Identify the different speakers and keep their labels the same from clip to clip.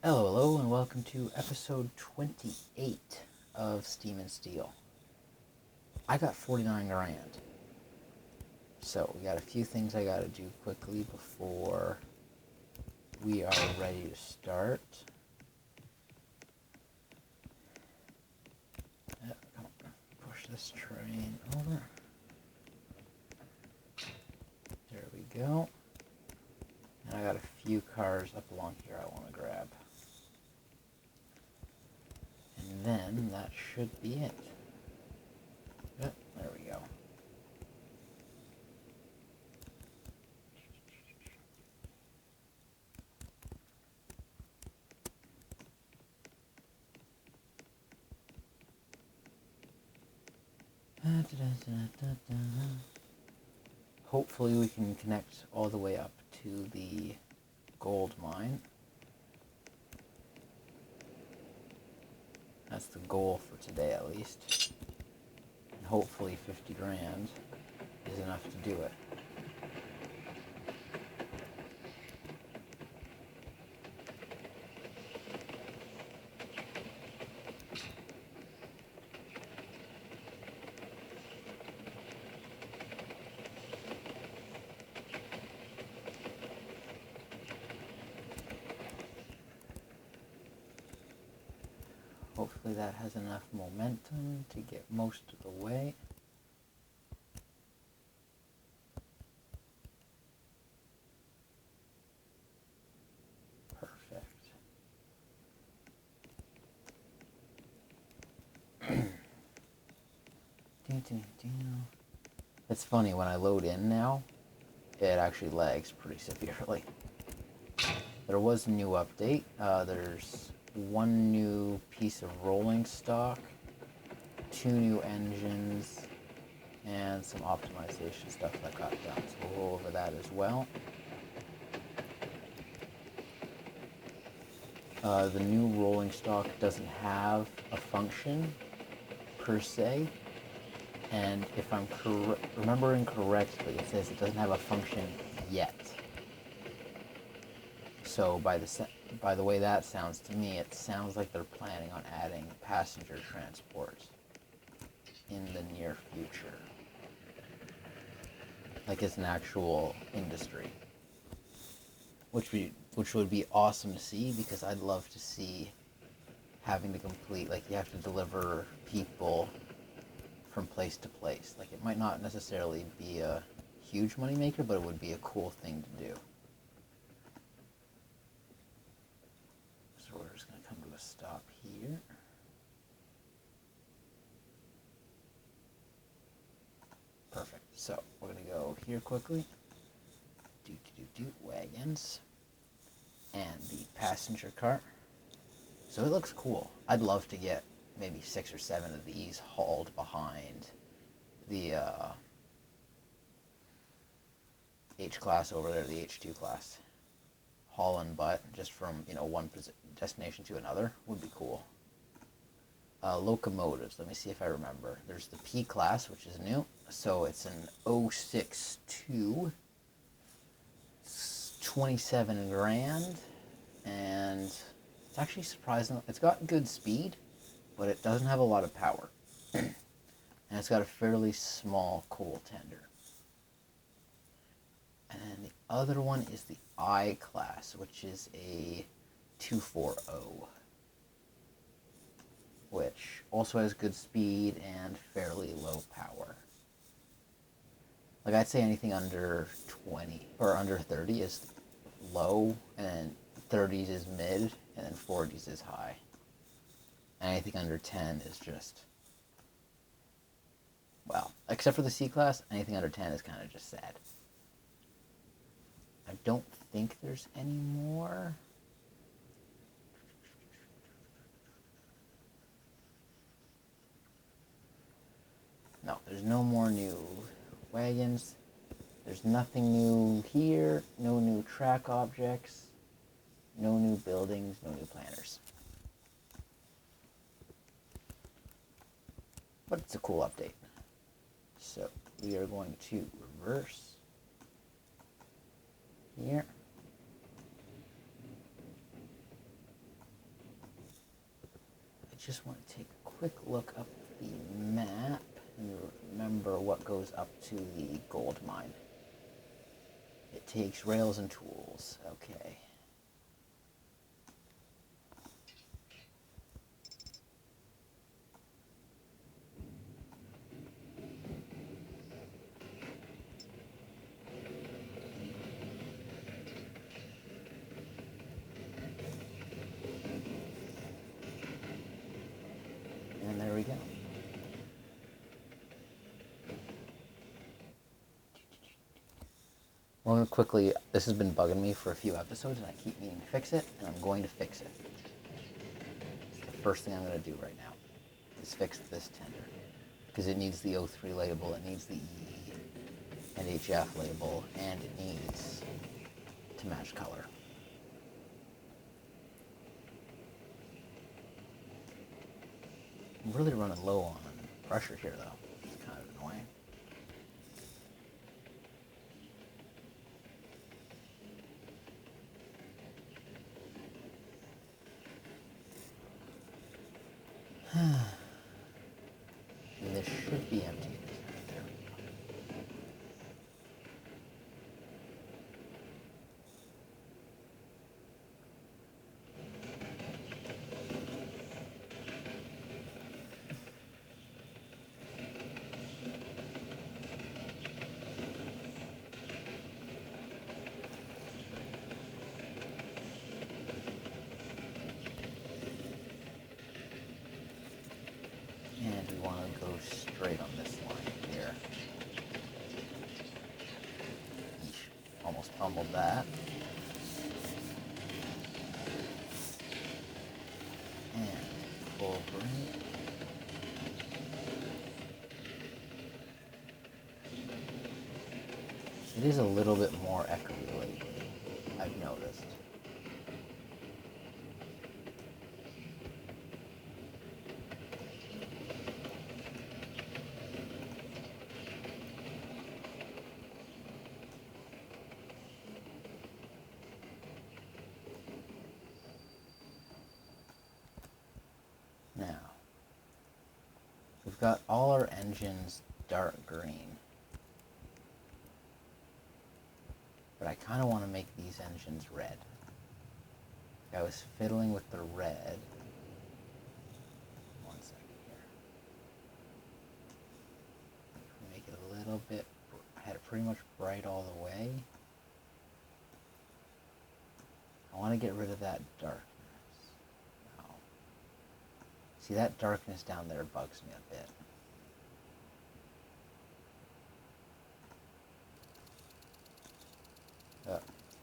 Speaker 1: Hello, and welcome to episode 28 of Steam and Steel. I got 49 grand. So, we got a few things I gotta do quickly before we are ready to start. Come on, push this train over. There we go. And I got a few cars up along here I want to grab. And then that should be it. Yep, there we go. Hopefully we can connect all the way up to the gold mine. That's the goal for today, at least. And hopefully 50 grand is enough to do it. Hopefully that has enough momentum to get most of the way. Perfect. It's funny, when I load in now, it actually lags pretty severely. There was a new update. There's one new piece of rolling stock, 2 new engines, and some optimization stuff that got done. So we'll go over that as well. The new rolling stock doesn't have a function per se, and if I'm remembering correctly, it says it doesn't have a function yet. So by the way that sounds to me, it sounds like they're planning on adding passenger transport in the near future. Like it's an actual industry. Which would be awesome to see, because I'd love to see having to complete, like you have to deliver people from place to place. Like it might not necessarily be a huge moneymaker, but it would be a cool thing to do. So we're just going to come to a stop here. Perfect. So we're going to go here quickly. Wagons. And the passenger cart. So it looks cool. I'd love to get maybe 6 or 7 of these hauled behind the H-class over there, the H2 class. Haul and butt just from, one destination to another would be cool. Locomotives, let me see if I remember. There's the P-class, which is new. So it's an 062. It's 27 grand. And it's actually surprising. It's got good speed, but it doesn't have a lot of power. And it's got a fairly small coal tender. And then the other one is the I-class, which is a 240, which also has good speed and fairly low power. Like I'd say anything under 20 or under 30 is low, and 30s is mid, and then 40s is high. Anything under 10 is just, well, except for the C-class, anything under 10 is kind of just sad. I don't think there's any more. No, there's no more new wagons. There's nothing new here, no new track objects, no new buildings, no new planners. But it's a cool update. So we are going to reverse here. just want to take a quick look up the map and remember what goes up to the gold mine. It takes rails and tools. Okay. And there we go. Well, quickly, this has been bugging me for a few episodes, and I keep meaning to fix it, and I'm going to fix it. It's the first thing I'm going to do right now, is fix this tender. Because it needs the O3 label, it needs the E and HF label, and it needs to match color. I'm really running low on pressure here, though. It's kind of annoying. And this should be empty. There we go. And we want to go straight on this line here. Eesh, almost fumbled that. And full brake. It is a little bit more echoey lately, I've noticed. Now, we've got all our engines dark green, but I kind of want to make these engines red. I was fiddling with the red. One second here. Make it a little bit, I had it pretty much bright all the way. I want to get rid of that darkness. See, that darkness down there bugs me a bit.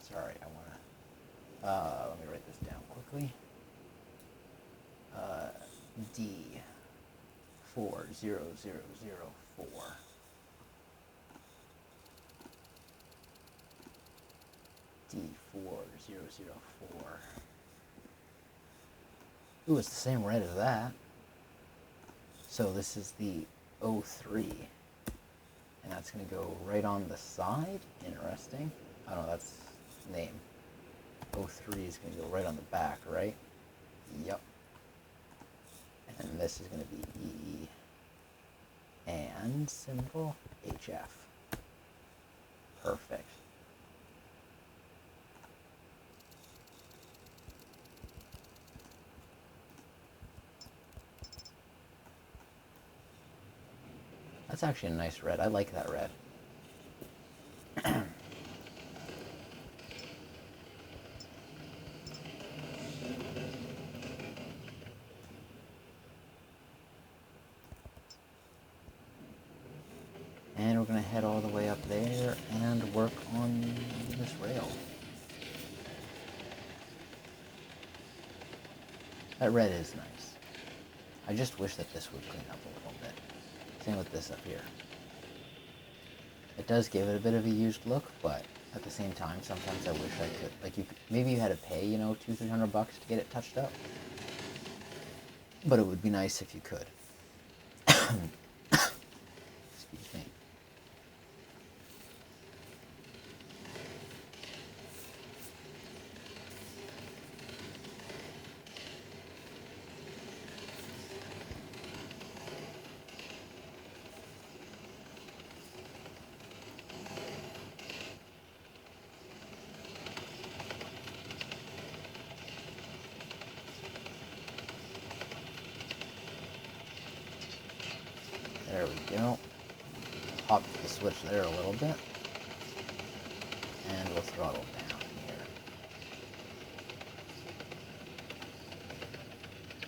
Speaker 1: Sorry, I want to, let me write this down quickly. D40004. D40004. Ooh, it's the same red as that. So this is the O3. And that's going to go right on the side. Interesting. I don't know, that's the name. O3 is going to go right on the back, right? Yep. And this is going to be E and symbol HF. Perfect. That's actually a nice red. I like that red. And we're going to head all the way up there and work on this rail. That red is nice. I just wish that this would clean up a little bit. Same with this up here. It does give it a bit of a used look, but at the same time, sometimes I wish I could, like, maybe you had to pay, you know, $200-300 to get it touched up. But it would be nice if you could. Excuse me. we go. Pop the switch there a little bit. And we'll throttle down here.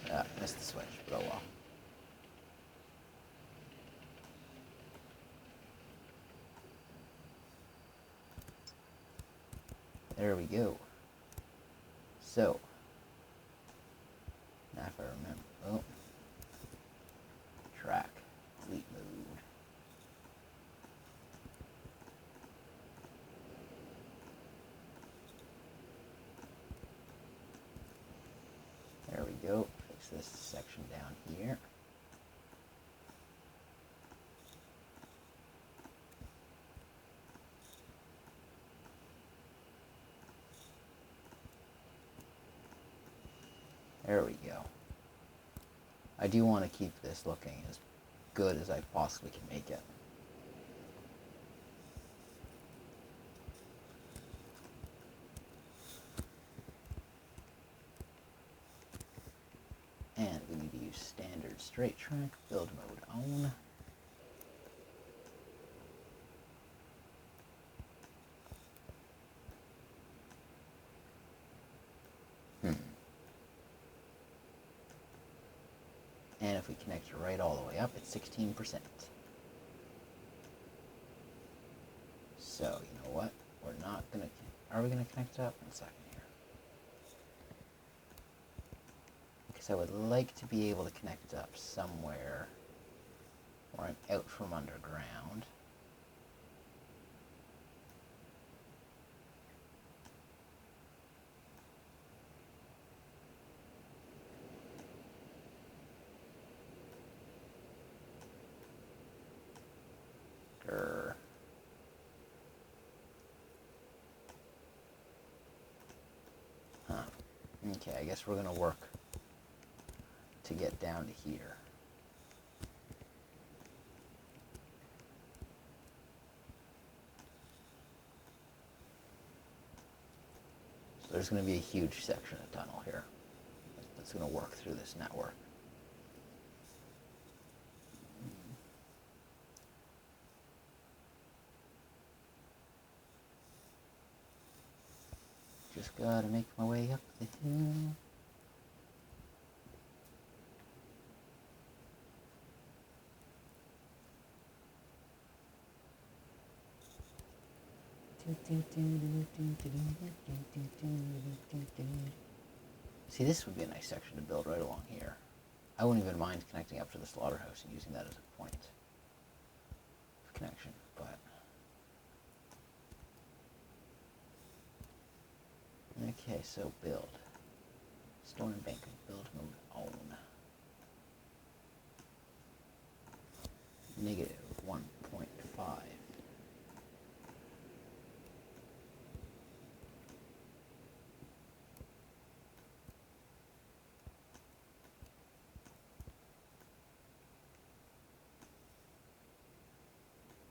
Speaker 1: Yeah, missed the switch, but oh well. There we go. So, now if I remember, oh, track, fleet mode. There we go. Fix this section down here. There we go. I do want to keep this looking as good as I possibly can make it. And we need to use standard straight track, build mode on. And if we connect it right all the way up, it's 16%. So, you know what? We're not going to... Are we going to connect it up? One second here. Because I would like to be able to connect it up somewhere where I'm out from underground. Okay, I guess we're going to work to get down to here. So there's going to be a huge section of tunnel here that's going to work through this network. Just gotta make my way up the hill. See, this would be a nice section to build right along here. I wouldn't even mind connecting up to the slaughterhouse and using that as a point of connection, but... Okay, so build. Storm bank build mode on. Negative 1.5.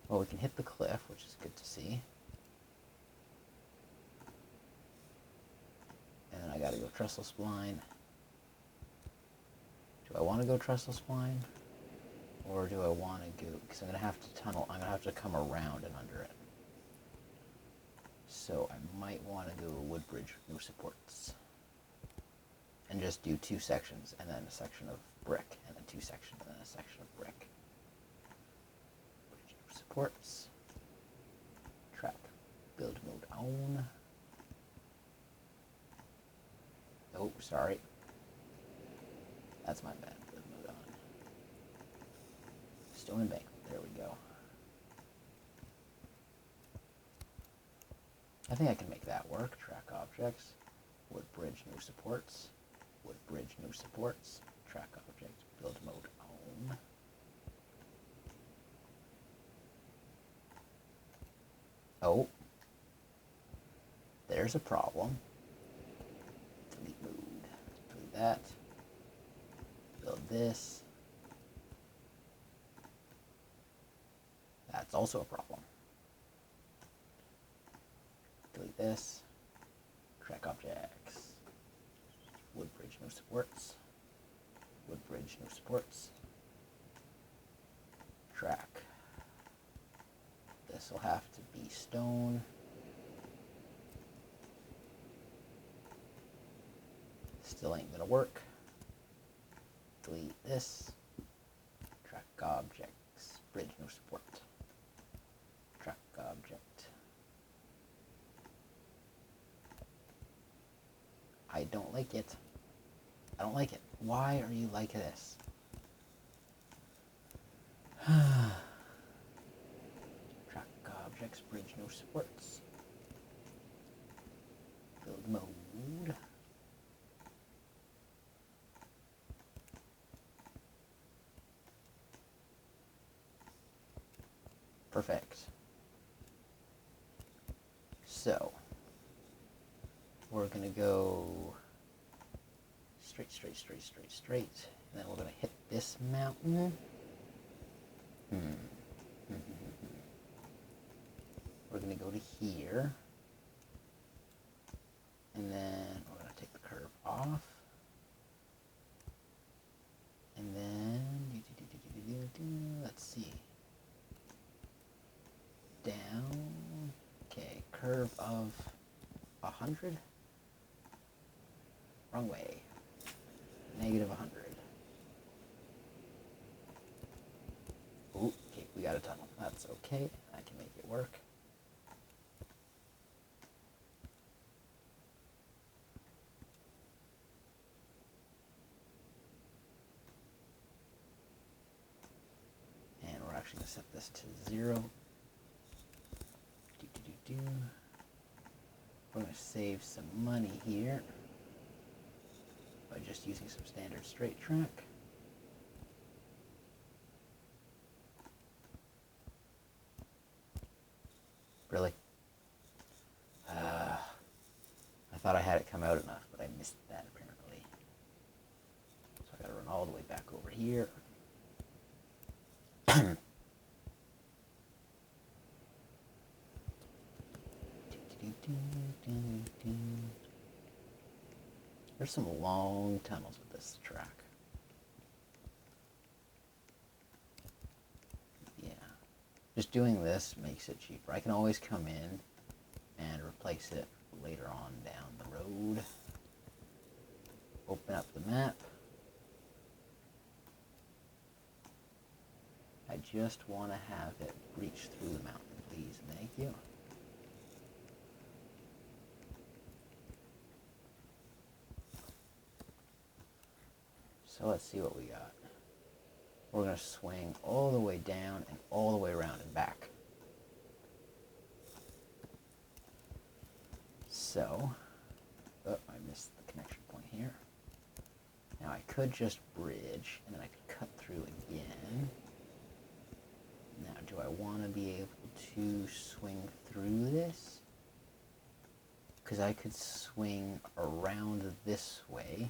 Speaker 1: Well, we can hit the cliff, which is good to see. And then I gotta go trestle spline. Do I want to go trestle spline? Or do I want to go, because I'm going to have to tunnel, I'm going to have to come around and under it. So I might want to go Woodbridge, no supports. And just do 2 sections, and then a section of brick, and then 2 sections, and then a section of brick. Bridge, no supports. Track, build mode on. Oh, sorry. That's my bad. Build mode on. Stone embankment. There we go. I think I can make that work. Track objects. Wood bridge, no supports. Wood bridge, no supports. Track object. Build mode on. Oh. There's a problem. Delete mode. Delete that. Build this. That's also a problem. Delete this. Track objects. Wood bridge, no supports. Wood bridge, no supports. Track stone. Still ain't gonna work. Delete this. Track objects. Bridge no support. Track object. I don't like it. I don't like it. Why are you like this? Track objects, bridge no supports. Build mode. Perfect. So, we're going to go straight. And then we're going to hit this mountain. We're going to go to here. And then we're going to take the curve off. And then, let's see. Down. Okay, curve of 100. Wrong way. Negative 100. Ooh, okay, we got a tunnel. That's okay. I can make it work. And we're actually going to set this to 0. We're going to save some money here by just using some standard straight track. Really? I thought I had it come out enough, but I missed that apparently. So I got to run all the way back over here. There's some long tunnels with this track. Yeah. Just doing this makes it cheaper. I can always come in and replace it later on down the road. Open up the map. I just want to have it reach through the mountain, please. Thank you. So let's see what we got. We're going to swing all the way down and all the way around and back. So, oh, I missed the connection point here. Now I could just bridge and then I could cut through again. Now do I want to be able to swing through this? Because I could swing around this way.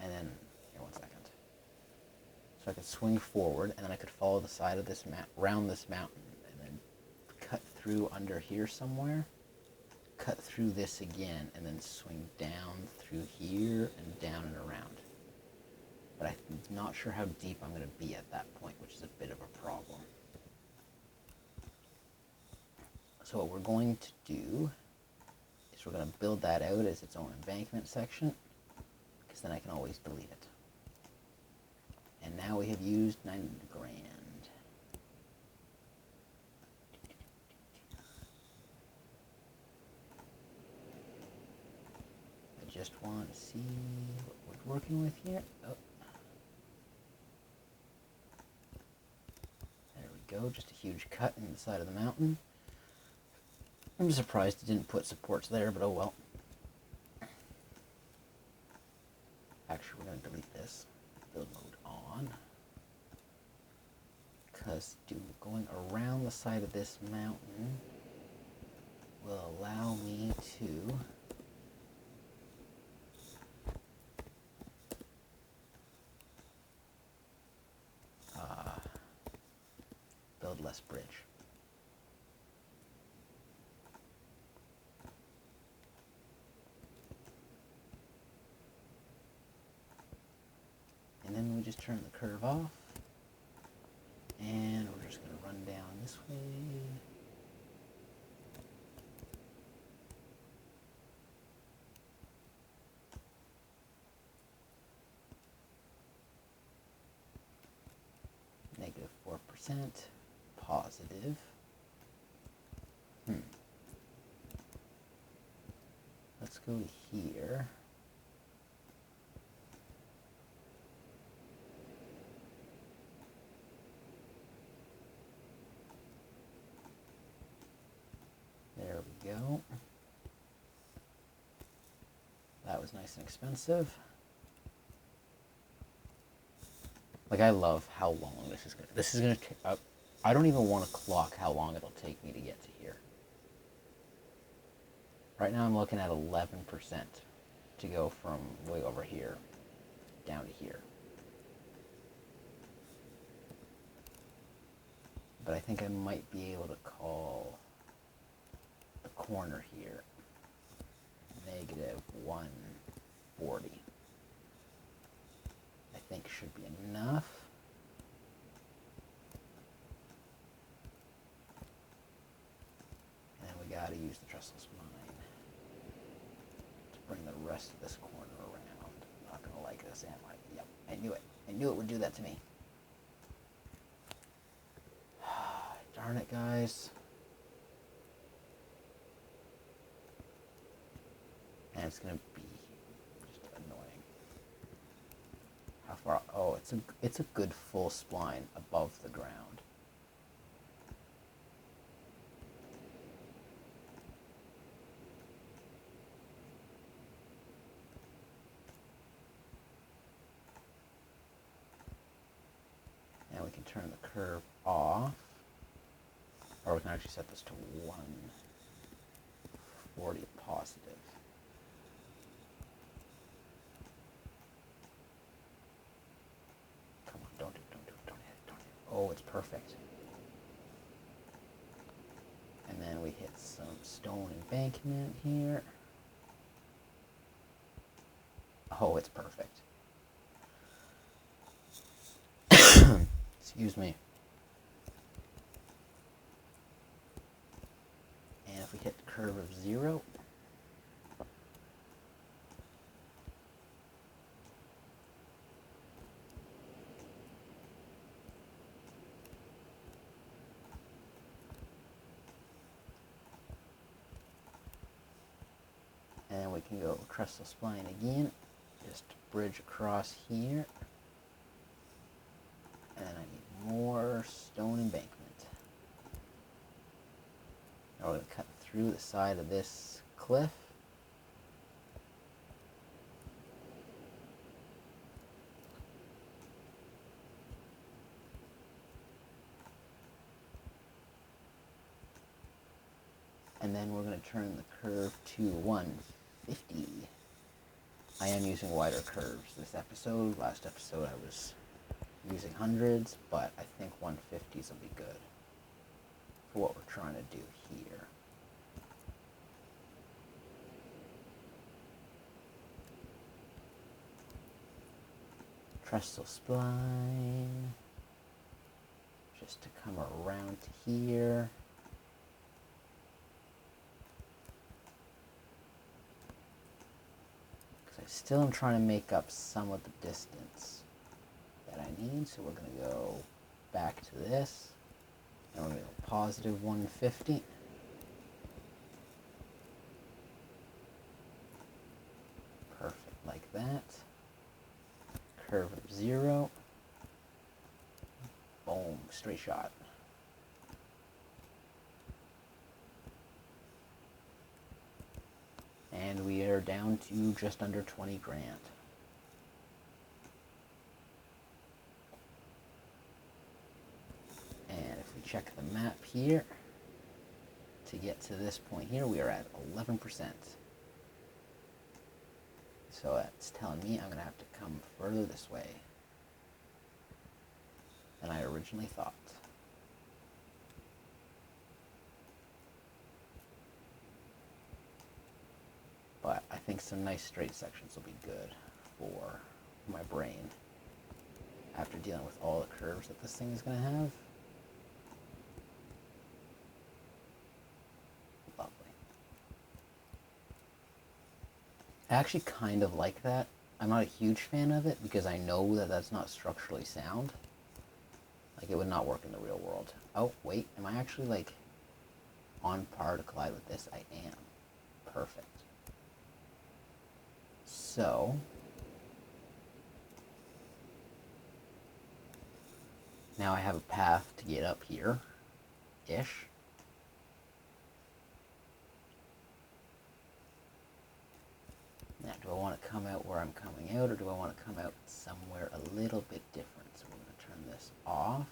Speaker 1: And then, here, 1 second. So I could swing forward, and then I could follow the side of this round this mountain, and then cut through under here somewhere, cut through this again, and then swing down through here and down and around. But I'm not sure how deep I'm going to be at that point, which is a bit of a problem. So what we're going to do is we're going to build that out as its own embankment section, because then I can always delete it. And now we have used 90 grand. I just want to see what we're working with here. Oh. There we go, just a huge cut in the side of the mountain. I'm surprised it didn't put supports there, but oh well. Actually, we're going to delete this. Build mode on. Because going around the side of this mountain will allow me to build less bridge. And then we just turn the curve off, and we're just going to run down this way. positive. Let's go here. There we go. That was nice and expensive. Like, I love how long this is gonna. This is gonna take up. I don't even want to clock how long it'll take me to get to here. Right now I'm looking at 11% to go from way over here down to here. But I think I might be able to call the corner here negative 140. I think should be enough. And then we gotta use the trestle spline to bring the rest of this corner around. I'm not gonna like this, am I? Yep, I knew it. I knew it would do that to me. Darn it, guys. And it's gonna be just annoying. How far? Oh, it's a good full spline above the ground. Now we can turn the curve off, or we can actually set this to 140 positive. Come on, don't hit it. Oh, it's perfect. And then we hit some stone embankment here. Oh, it's perfect. Excuse me. And if we hit the curve of 0, and we can go trestle spline again, just bridge across here. And I need more stone embankment. Now we're going to cut through the side of this cliff. And then we're going to turn the curve to 150. I am using wider curves this episode. Last episode I was using hundreds, but I think 150s will be good for what we're trying to do here. Trestle spline, just to come around to here. Because I still am trying to make up some of the distance that I need, so we're going to go back to this, and we're going to go positive 150. Perfect, like that. Curve of 0. Boom, straight shot. And we are down to just under 20 grand. And if we check the map here, to get to this point here, we are at 11%. So that's telling me I'm going to have to come further this way than I originally thought. But I think some nice straight sections will be good for my brain after dealing with all the curves that this thing is going to have. Lovely. I actually kind of like that. I'm not a huge fan of it because I know that that's not structurally sound. Like, it would not work in the real world. Oh, wait, am I actually, like, on par to collide with this? I am. Perfect. So, now I have a path to get up here-ish. Now, do I want to come out where I'm coming out, or do I want to come out somewhere a little bit different? So we're going to turn this off.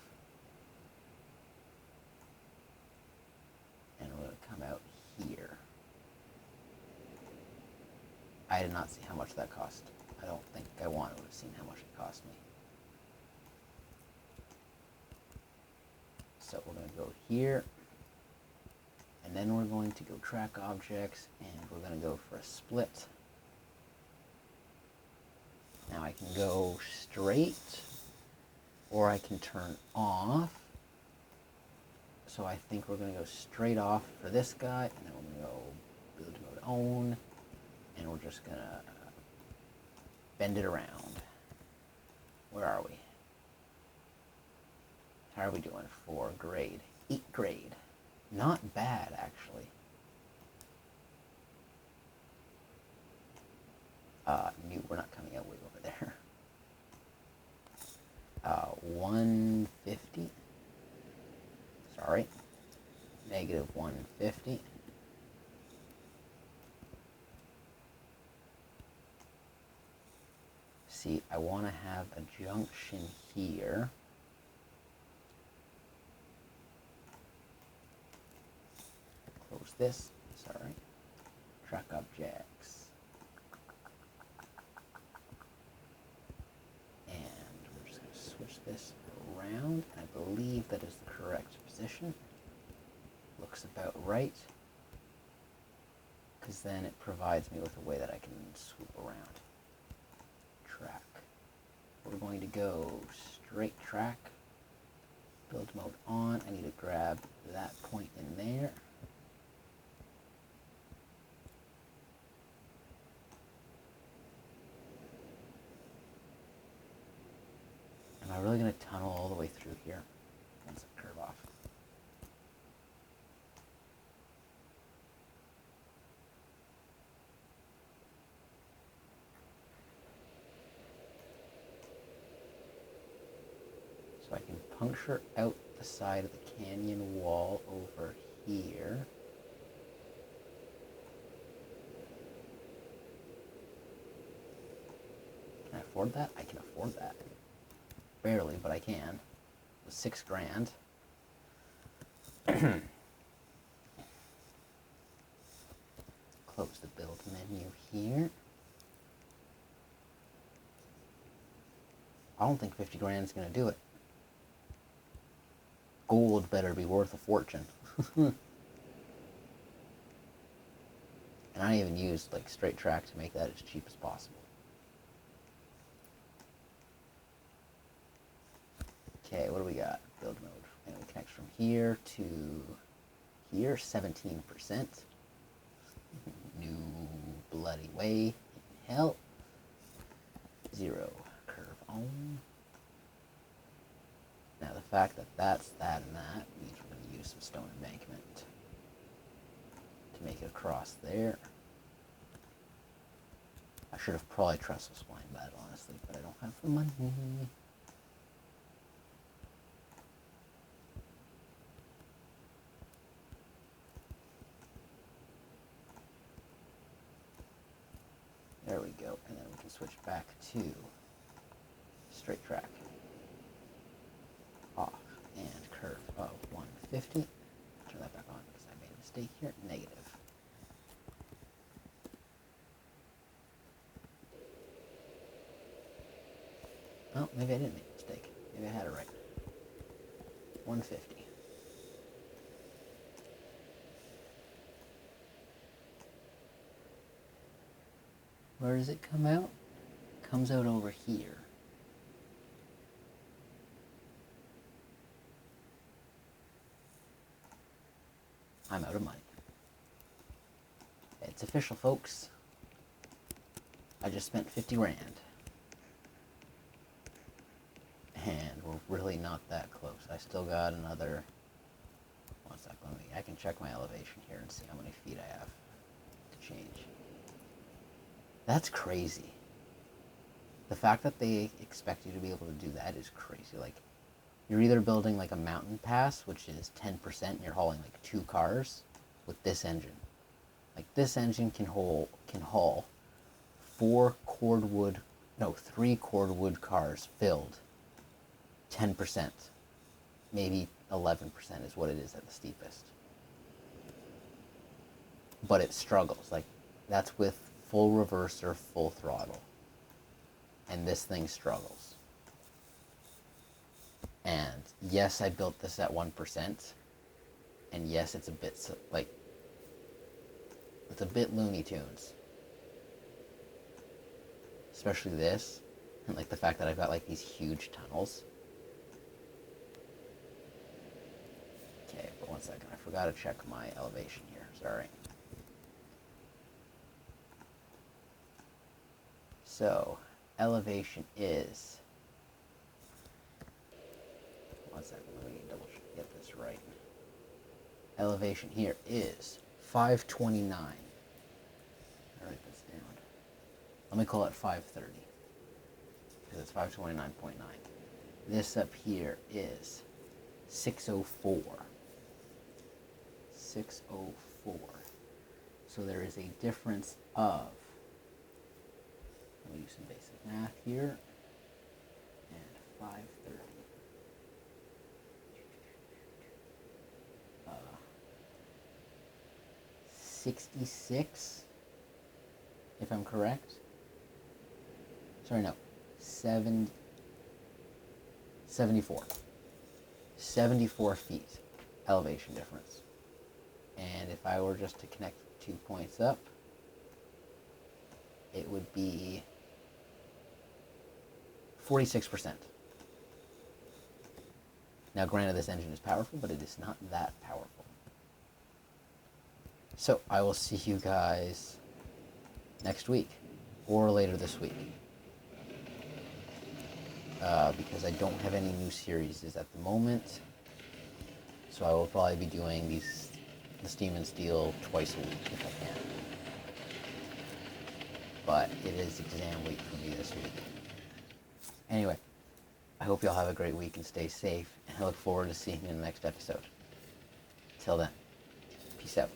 Speaker 1: And we're going to come out here. I did not see how much that cost. I don't think I wanted to have seen how much it cost me. So we're going to go here. And then we're going to go track objects, and we're going to go for a split. Now I can go straight, or I can turn off. So I think we're going to go straight off for this guy, and then we're going to go build mode own, and we're just going to bend it around. Where are we? How are we doing for grade? 8 grade. Not bad, actually. New, we're not coming out way over there. 150. Sorry. Negative 150. See, I want to have a junction here. Close this. Sorry. Track objects. And we're just going to switch this around. I believe that is the correct position. Looks about right. Because then it provides me with a way that I can swoop around. Track. We're going to go straight track. Build mode on. I need to grab that point in there. Am I really going to tunnel all the way through here once I curve off? So I can puncture out the side of the canyon wall over here. Can I afford that? I can afford that. Barely, but I can. With $6 grand. Close the build menu here. I don't think 50 grand is going to do it. Gold better be worth a fortune. And I even used like straight track to make that as cheap as possible. Okay, what do we got? Build mode. And we connect from here to here, 17%. New bloody way in hell. 0. Curve on. Now the fact that that's that and that means we're going to use some stone embankment to make it across there. I should have probably trestle splined that, honestly, but I don't have the money. There we go, and then we can switch back to straight track. Off and curve of 150. Turn that back on because I made a mistake here. Negative. Oh, maybe I didn't make a mistake. Maybe I had it right. 150. Where does it come out? It comes out over here. I'm out of money. It's official, folks. I just spent 50 grand. And we're really not that close. I still got another... One sec, I can check my elevation here and see how many feet I have to change. That's crazy. The fact that they expect you to be able to do that is crazy. Like, you're either building like a mountain pass, which is 10%, and you're hauling like 2 cars with this engine. Like, this engine can haul 3 cordwood cars filled 10%. Maybe 11% is what it is at the steepest. But it struggles. Like, that's with full reverse or full throttle. And this thing struggles. And yes, I built this at 1%. And yes, it's a bit, like, it's a bit Looney Tunes. Especially this. And, like, the fact that I've got, like, these huge tunnels. Okay, but one second. I forgot to check my elevation here. Sorry. So, elevation is... One second, let me double check, get this right. Elevation here is 529. I'll write this down. Let me call it 530. Because it's 529.9. This up here is 604. 604. So there is a difference of... Let me do some basic math here. And 530. 66, if I'm correct. Sorry, no. 74. 74 feet elevation difference. And if I were just to connect 2 points up, it would be 46%. Now, granted, this engine is powerful, but it is not that powerful. So, I will see you guys next week, or later this week. Because I don't have any new series at the moment. So I will probably be doing the Steam and Steel twice a week if I can. But it is exam week for me this week. Anyway, I hope y'all have a great week and stay safe. And I look forward to seeing you in the next episode. Till then, peace out.